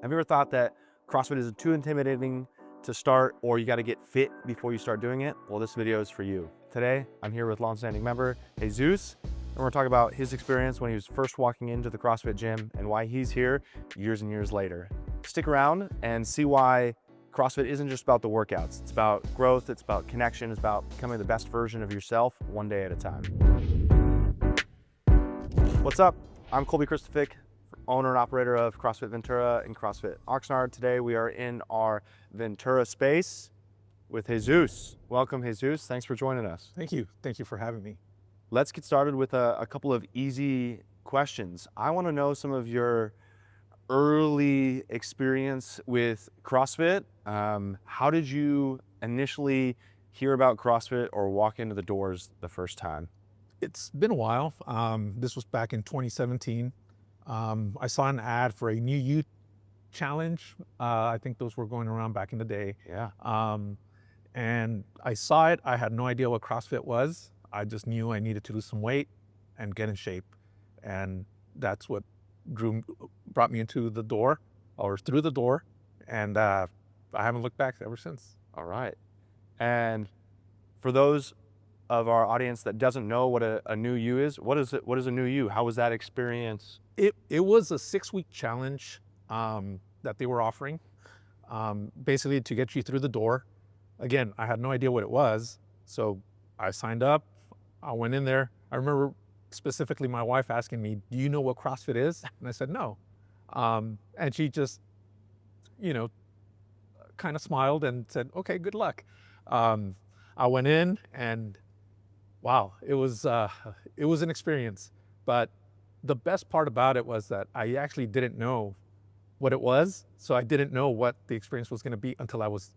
Have you ever thought that CrossFit is too intimidating to start, or you got to get fit before you start doing it? Well, this video is for you. Today, I'm here with longstanding member Jesus, and we're gonna talk about his experience when he was first walking into the CrossFit gym and why he's here years and years later. Stick around and see why CrossFit isn't just about the workouts. It's about growth, it's about connection, it's about becoming the best version of yourself one day at a time. What's up? I'm Colby Christofic, owner and operator of CrossFit Ventura and CrossFit Oxnard. Today we are in our Ventura space with Jesus. Welcome, Jesus. Thanks for joining us. Thank you. Thank you for having me. Let's get started with a couple of easy questions. I want to know some of your early experience with CrossFit. How did you initially hear about CrossFit or walk into the doors the first time? It's been a while. This was back in 2017. I saw an ad for a new youth challenge. I think those were going around back in the day. Yeah. And I saw it. I had no idea what CrossFit was. I just knew I needed to lose some weight and get in shape. And that's what brought me into the door, or through the door. And I haven't looked back ever since. All right. And for those of our audience that doesn't know what a new you is, what is it? What is a new you? How was that experience? It was a 6-week challenge that they were offering, basically to get you through the door. Again, I had no idea what it was, so I signed up. I went in there. I remember specifically my wife asking me, "Do you know what CrossFit is?" And I said, "No." And she just, kind of smiled and said, "Okay, good luck." I went in and wow, it was an experience. But the best part about it was that I actually didn't know what it was. So I didn't know what the experience was going to be until I was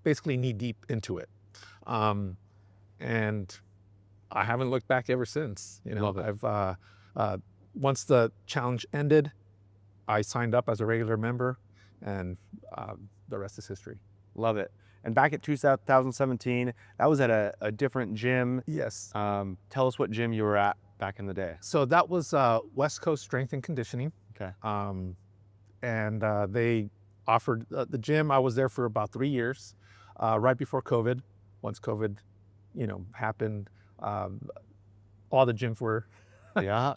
basically knee deep into it. And I haven't looked back ever since. Love it. I've once the challenge ended, I signed up as a regular member, and the rest is history. Love it. And back at 2017, that was at a different gym. Yes. Tell us what gym you were at back in the day. So that was West Coast Strength and Conditioning. Okay. And they offered the gym. I was there for about 3 years, right before COVID. Once COVID, happened, all the gyms were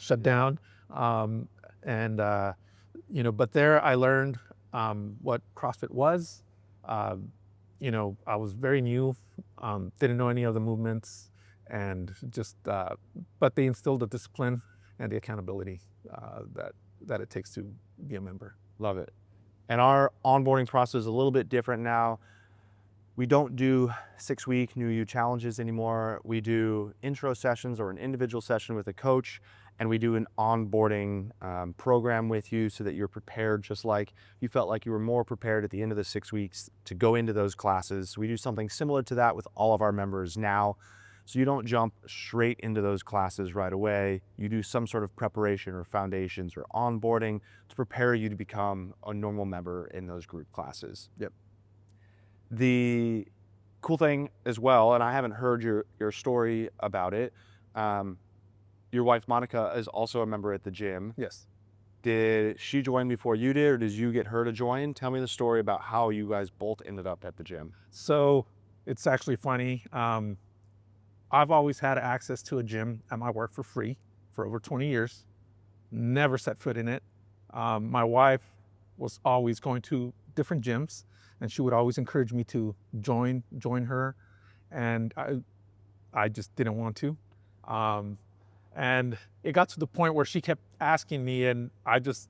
shut down. But there I learned what CrossFit was. I was very new, didn't know any of the movements, and just, but they instilled the discipline and the accountability that it takes to be a member. Love it. And our onboarding process is a little bit different now. We don't do 6-week new you challenges anymore. We do intro sessions or an individual session with a coach, and we do an onboarding program with you so that you're prepared, just like you felt like you were more prepared at the end of the 6 weeks to go into those classes. We do something similar to that with all of our members now. So you don't jump straight into those classes right away. You do some sort of preparation or foundations or onboarding to prepare you to become a normal member in those group classes. Yep. The cool thing as well, and I haven't heard your story about it, your wife Monica is also a member at the gym. Yes. Did she join before you did, or did you get her to join? Tell me the story about how you guys both ended up at the gym. So it's actually funny. I've always had access to a gym at my work for free for over 20 years. Never set foot in it. My wife was always going to different gyms, and she would always encourage me to join her, and I just didn't want to. And it got to the point where she kept asking me, and I was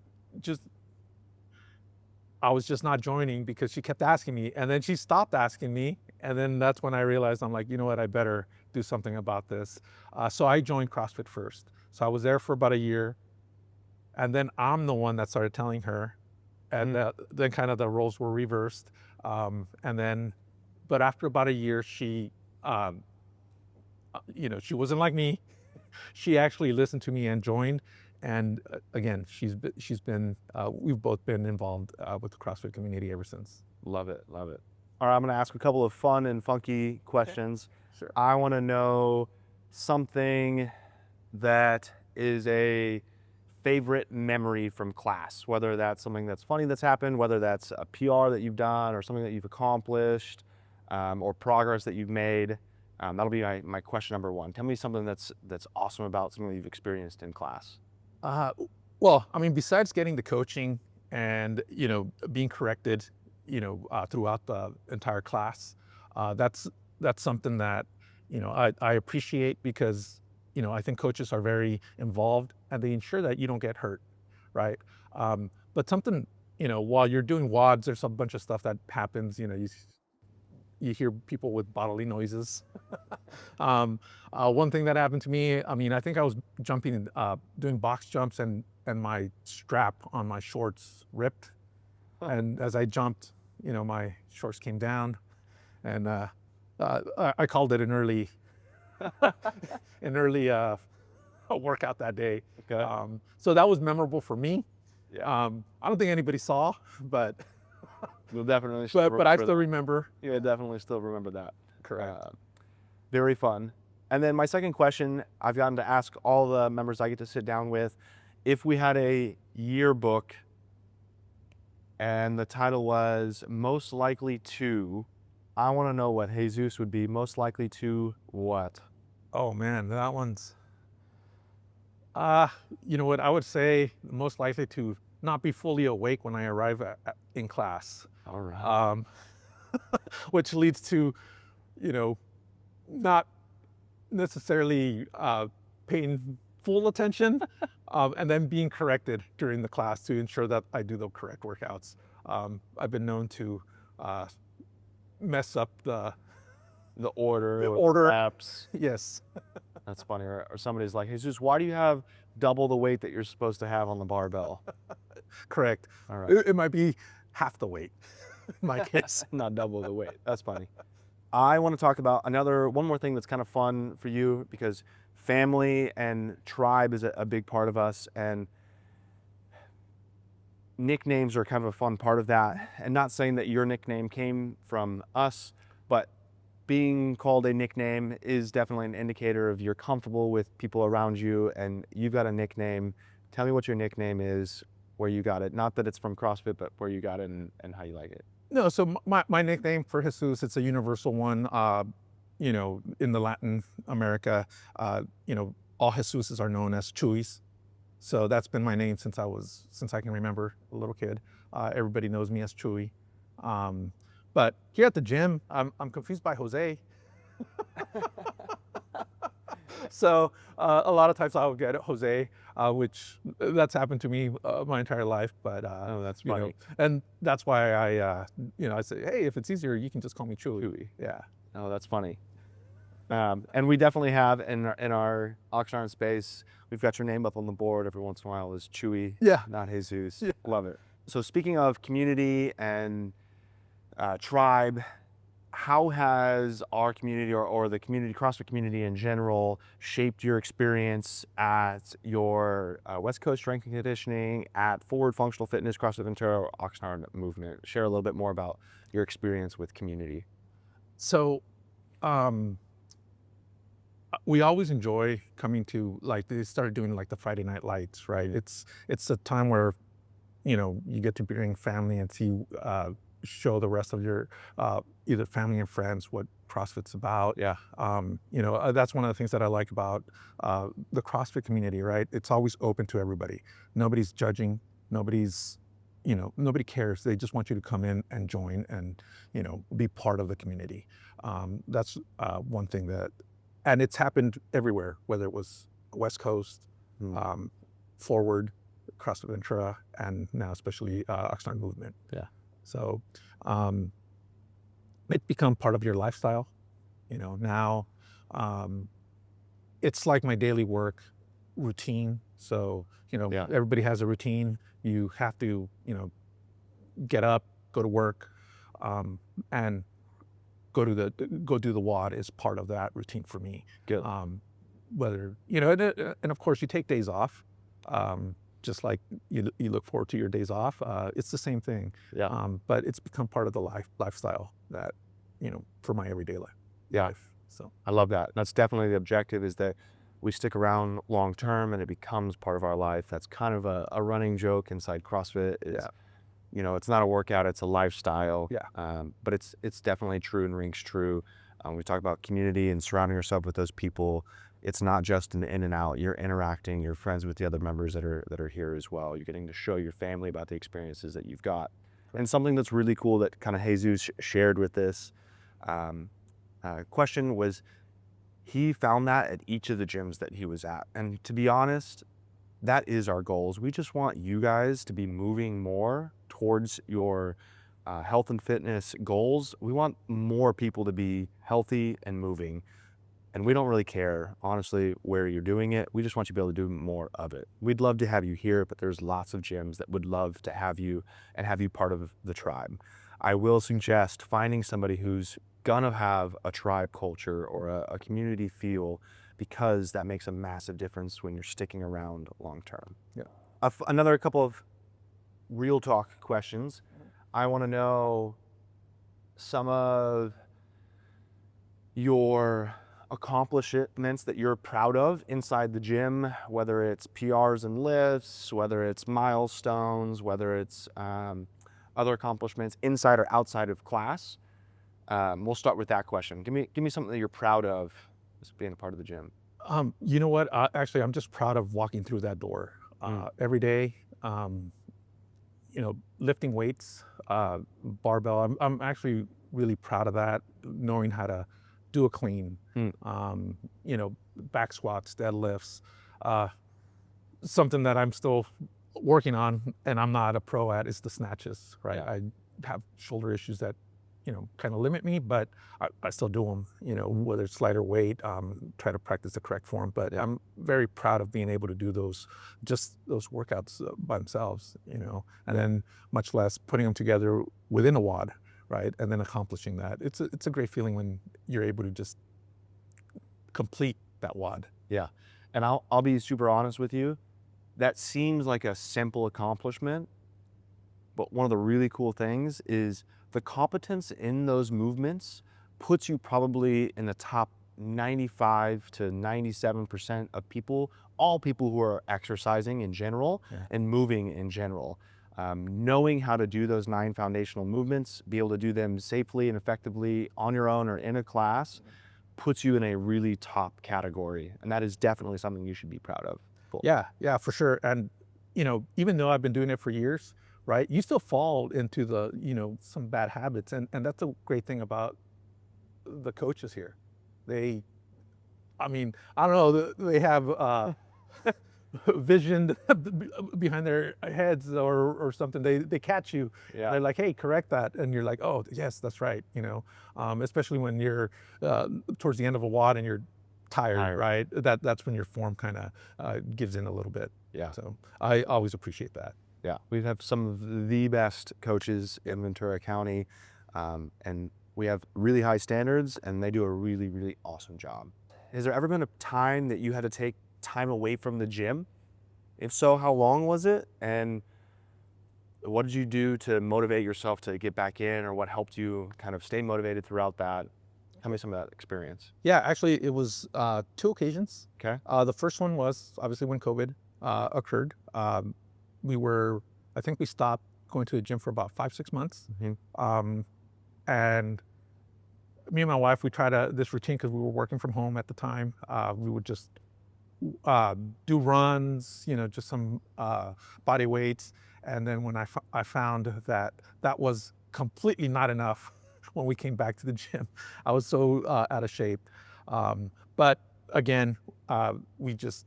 just not joining because she kept asking me, and then she stopped asking me, and then that's when I realized, I'm like, you know what, I better do something about this. So I joined CrossFit first. So I was there for about a year, and then I'm the one that started telling her, and then kind of the roles were reversed. But after about a year, she wasn't like me. She actually listened to me and joined. And again, we've both been involved with the CrossFit community ever since. Love it, love it. All right, I'm gonna ask a couple of fun and funky questions. Okay. Sure. I wanna know something that is a favorite memory from class, whether that's something that's funny that's happened, whether that's a PR that you've done or something that you've accomplished, or progress that you've made. That'll be my question number one. Tell me something that's awesome about something that you've experienced in class. Well, I mean, besides getting the coaching and, being corrected, throughout the entire class, that's something that, I appreciate because, I think coaches are very involved and they ensure that you don't get hurt, right? But something, while you're doing WODs, there's a bunch of stuff that happens, you hear people with bodily noises. One thing that happened to me, I mean, I think I was jumping, doing box jumps and my strap on my shorts ripped. And as I jumped, my shorts came down and I called it an early workout that day. Okay. So that was memorable for me. Yeah. I don't think anybody saw, but We'll definitely. but I still remember. Yeah, definitely still remember that. Correct. Very fun. And then my second question, I've gotten to ask all the members I get to sit down with, if we had a yearbook and the title was most likely to, I want to know what Jesus would be most likely to what? Oh man, that one's, you know what, I would say most likely to not be fully awake when I arrive in class. All right. Which leads to, not necessarily paying full attention and then being corrected during the class to ensure that I do the correct workouts. I've been known to mess up the order. Apps. Yes. That's funny. Or somebody's like, Jesus, why do you have double the weight that you're supposed to have on the barbell? Correct. All right. It might be half the weight, in my case. Not double the weight. That's funny. I want to talk about one more thing that's kind of fun for you, because family and tribe is a big part of us, and nicknames are kind of a fun part of that. And not saying that your nickname came from us, but being called a nickname is definitely an indicator of you're comfortable with people around you and you've got a nickname. Tell me what your nickname is, where you got it. Not that it's from CrossFit, but where you got it and how you like it. No, so my nickname for Jesus, it's a universal one. In the Latin America, all Jesuses are known as Chewy's. So that's been my name since I can remember, a little kid. Everybody knows me as Chewy. But here at the gym, I'm confused by Jose. So a lot of times I'll get Jose, which that's happened to me my entire life. But Oh, that's funny. and that's why I say, hey, if it's easier, you can just call me Chewy. Yeah. Oh, that's funny. And we definitely have in our Oxnard space, we've got your name up on the board every once in a while as Chewy, Yeah. not Jesus. Yeah. Love it. So speaking of community and tribe, how has our community or the community, CrossFit community in general, shaped your experience at your West Coast Strength and Conditioning, at Forward Functional Fitness, CrossFit Ventura, or Oxnard movement? Share a little bit more about your experience with community. So, we always enjoy coming to, like, they started doing like the Friday night lights, right? It's a time where, you get to bring family and see, show the rest of your either family and friends what CrossFit's about. Yeah. That's one of the things that I like about the CrossFit community, right? It's always open to everybody. Nobody's judging. Nobody cares. They just want you to come in and join and, be part of the community. That's one thing and it's happened everywhere, whether it was West Coast, Forward, CrossFit Ventura, and now especially Oxnard movement. Yeah. So it's become part of your lifestyle. Now it's like my daily work routine. So, Yeah. Everybody has a routine. You have to, get up, go to work, and go do the WOD is part of that routine for me. Good. Whether, and of course you take days off, just like you look forward to your days off. It's the same thing. Yeah. But it's become part of the lifestyle that, for my everyday life. Yeah. So I love that. That's definitely the objective, is that we stick around long term and it becomes part of our life. That's kind of a running joke inside CrossFit. Is, you know, it's not a workout, it's a lifestyle. But it's definitely true and rings true. We talk about community and surrounding yourself with those people. It's not just an in and out. You're interacting, you're friends with the other members that are here as well. You're getting to show your family about the experiences that you've got. And something that's really cool that kind of Jesus shared with this question was, he found that at each of the gyms that he was at. And to be honest, that is our goals. We just want you guys to be moving more towards your health and fitness goals. We want more people to be healthy and moving. And we don't really care, honestly, where you're doing it. We just want you to be able to do more of it. We'd love to have you here, but there's lots of gyms that would love to have you and have you part of the tribe. I will suggest finding somebody who's gonna have a tribe culture or a community feel, because that makes a massive difference when you're sticking around long term. Another couple of real talk questions. I wanna know some of your accomplishments that you're proud of inside the gym, whether it's PRs and lifts, whether it's milestones, whether it's other accomplishments inside or outside of class. We'll start with that question. Give me something that you're proud of as being a part of the gym. You know what? Actually, I'm just proud of walking through that door every day. You know, lifting weights, barbell. I'm actually really proud of that. Knowing how to do a clean, you know, back squats, deadlifts. Something that I'm still working on, and I'm not a pro at, is the snatches. Right, I have shoulder issues that, you know, kind of limit me, but I still do them, you know, whether it's lighter weight, try to practice the correct form. But I'm very proud of being able to do those workouts by themselves, you know, and then much less putting them together within a WOD, right? And then accomplishing that. It's a great feeling when you're able to just complete that WOD. Yeah, and I'll be super honest with you. That seems like a simple accomplishment, but one of the really cool things is the competence in those movements puts you probably in the top 95 to 97% of people, all people who are exercising in general and moving in general. Knowing how to do those 9 foundational movements, be able to do them safely and effectively on your own or in a class, puts you in a really top category. And that is definitely something you should be proud of. Cool. Yeah, for sure. And, you know, even though I've been doing it for years, right, you still fall into the, you know, some bad habits. And that's a great thing about the coaches here. They, I mean, I don't know, they have vision behind their heads or something. They catch you. They're like, hey, correct that. And you're like, oh, yes, that's right. You know, especially when you're towards the end of a WOD and you're tired, right? That's when your form kind of gives in a little bit. So I always appreciate that. We have some of the best coaches in Ventura County, and we have really high standards, and they do a really, really awesome job. Has there ever been a time that you had to take time away from the gym? If so, how long was it? And what did you do to motivate yourself to get back in, or what helped you kind of stay motivated throughout that? Tell me some of that experience. Yeah, actually, it was 2 occasions. Okay. The first one was obviously when COVID occurred. I think we stopped going to the gym for about 5-6 months. And me and my wife, we tried this routine because we were working from home at the time. We would just do runs, you know, just some body weights. And then when I found that was completely not enough when we came back to the gym. I was so out of shape. But again, we just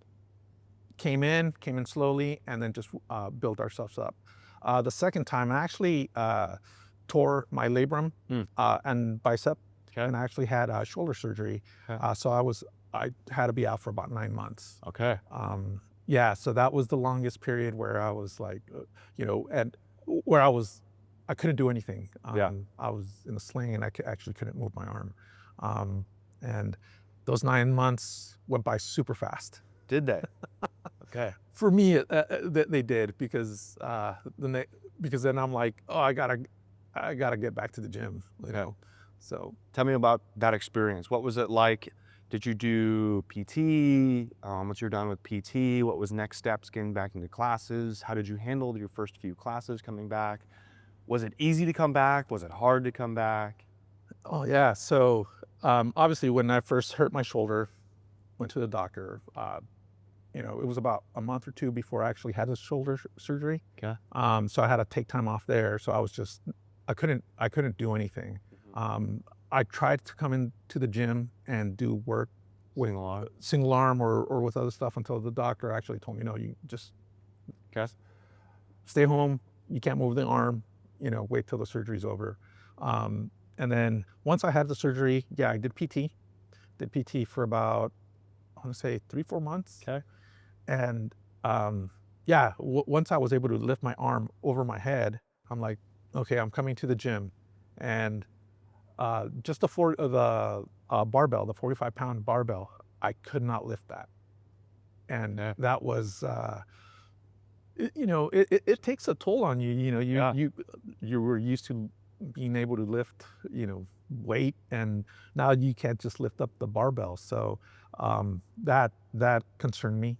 came in slowly and then just built ourselves up. The second time, I actually tore my labrum and bicep, and I actually had shoulder surgery. So I had to be out for about 9 months. Yeah, so that was the longest period where I was like, you know, and where I couldn't do anything. I was in a sling and I actually couldn't move my arm. And those 9 months went by super fast. Did they? Okay. For me, they did, because then I'm like, oh, I gotta get back to the gym, you know. So tell me about that experience. What was it like Did you do PT? Once you're done with PT, what was next steps getting back into classes? How did you handle your first few classes coming back? Was it easy to come back? Was it hard to come back? Oh yeah. So obviously, when I first hurt my shoulder, went to the doctor. It was about a month or two before I actually had the shoulder surgery. Okay. So I had to take time off there. So I couldn't do anything. I tried to come into the gym and do work with Single arm. single arm or with other stuff until the doctor actually told me, no, you just Okay. stay home. You can't move the arm, wait till the surgery's over. And then once I had the surgery, yeah, I did PT. Did PT for about, I want to say 3-4 months. Okay. And once I was able to lift my arm over my head, I'm like, okay, I'm coming to the gym. And just the barbell, the 45-pound barbell, I could not lift that. And that was, it takes a toll on you. You were used to being able to lift, weight, and now you can't just lift up the barbell. So that concerned me.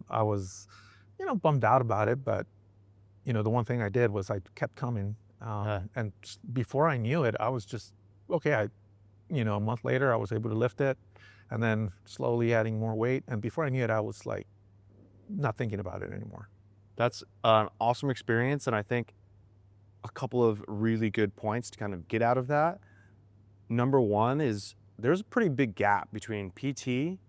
I was, bummed out about it, but the one thing I did was I kept coming. And before I knew it, I was just, okay, a month later, I was able to lift it, and then slowly adding more weight. And before I knew it, I was like, not thinking about it anymore. That's an awesome experience. And I think a couple of really good points to kind of get out of that. Number one is there's a pretty big gap between PT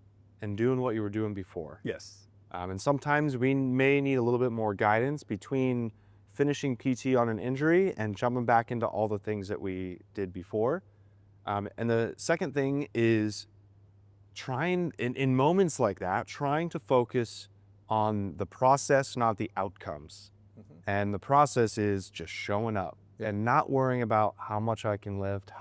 and doing what you were doing before. Yes. And sometimes we may need a little bit more guidance between finishing PT on an injury and jumping back into all the things that we did before. And the second thing is trying, in moments like that, trying to focus on the process, not the outcomes. And the process is just showing up and not worrying about how much I can lift,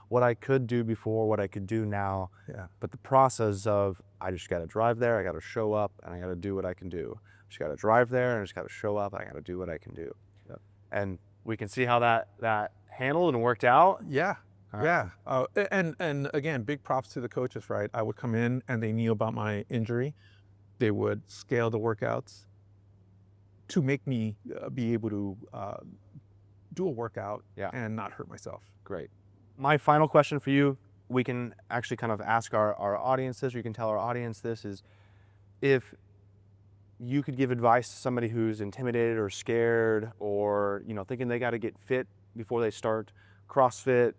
what I could do before, what I could do now. Yeah. But the process of, I just got to drive there, I got to show up, and I got to do what I can do. Just got to drive there, and I just got to show up, and I got to do what I can do. Yep. And we can see how that handled and worked out. Yeah. Yeah. And again, big props to the coaches, right? I would come in and they knew about my injury. They would scale the workouts to make me be able to do a workout and not hurt myself. Great. My final question for you, we can actually kind of ask our audience this, or you can tell our audience this, is if you could give advice to somebody who's intimidated or scared or, thinking they got to get fit before they start CrossFit,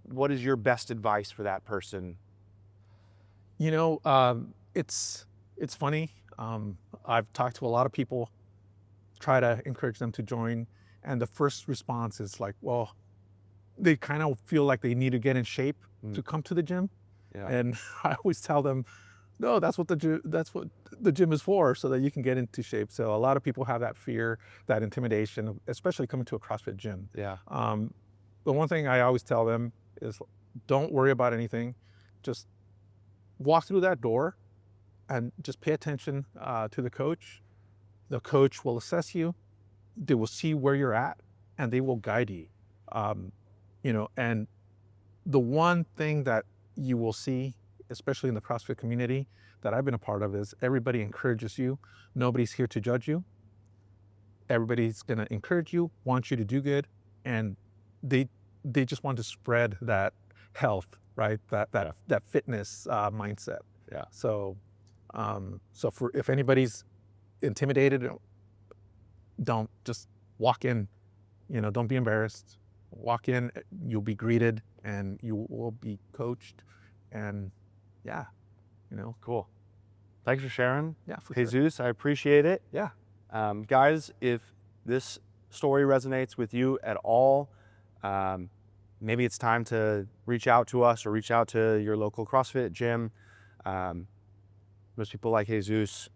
what is your best advice for that person? It's funny. I've talked to a lot of people, try to encourage them to join, and the first response is like, well, they kind of feel like they need to get in shape to come to the gym. Yeah. And I always tell them, no, that's what the gym is for, so that you can get into shape. So a lot of people have that fear, that intimidation, especially coming to a CrossFit gym. Yeah. The one thing I always tell them is, don't worry about anything. Just walk through that door and just pay attention to the coach. The coach will assess you. They will see where you're at, and they will guide you. And the one thing that you will see, especially in the CrossFit community that I've been a part of, is everybody encourages you. Nobody's here to judge you. Everybody's gonna encourage you, want you to do good, and they just want to spread that health, right? That fitness mindset. Yeah. So if anybody's intimidated, don't, just walk in. Don't be embarrassed. Walk in. You'll be greeted, and you will be coached, and Cool. Thanks for sharing. Yeah, for Jesus, I appreciate it. Yeah. Guys, if this story resonates with you at all, maybe it's time to reach out to us or reach out to your local CrossFit gym. There's people like Jesus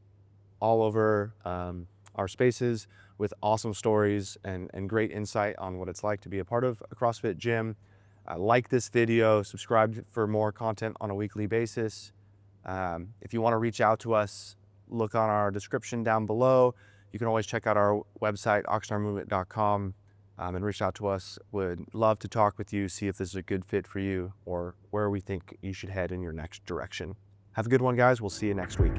all over our spaces with awesome stories and great insight on what it's like to be a part of a CrossFit gym. Like this video, subscribe for more content on a weekly basis. If you want to reach out to us, look on our description down below. You can always check out our website, oxnardmovement.com. and reached out to us. Would love to talk with you, see if this is a good fit for you or where we think you should head in your next direction. Have a good one, guys. We'll see you next week.